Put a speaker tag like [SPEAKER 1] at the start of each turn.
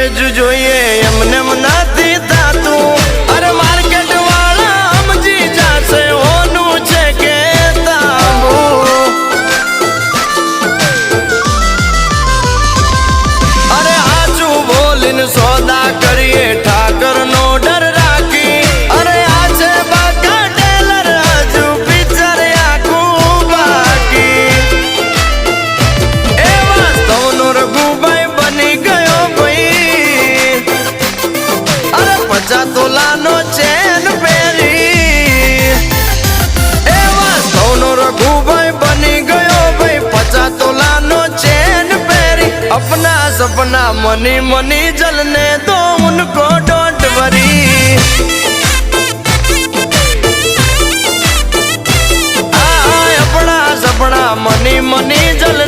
[SPEAKER 1] વેચવું જોઈએ એમને નથી થાતું અરે માર્કેટ વાળા સમજી જાશે હોનું છે કે તાંબુ અરે આચું બોલીને સોદા કરીએ ઠાકર નો ડર રાખી અરે આ છે બાકા ટેલર હજુ પિક્ચર આખું બાકી એ વાસ્તવનો રઘુભાઈ બની ગયો ભાઈ અરે 50 તોલાનો ચેન પહેરી એ વાસ્તવનો રઘુભાઈ બની ગયો ભાઈ 50 તોલાનો ચેન પહેરી अपना सपना मनी मनी जलने दो उनको डोंट वरी अपना सपना मनी मनी जलने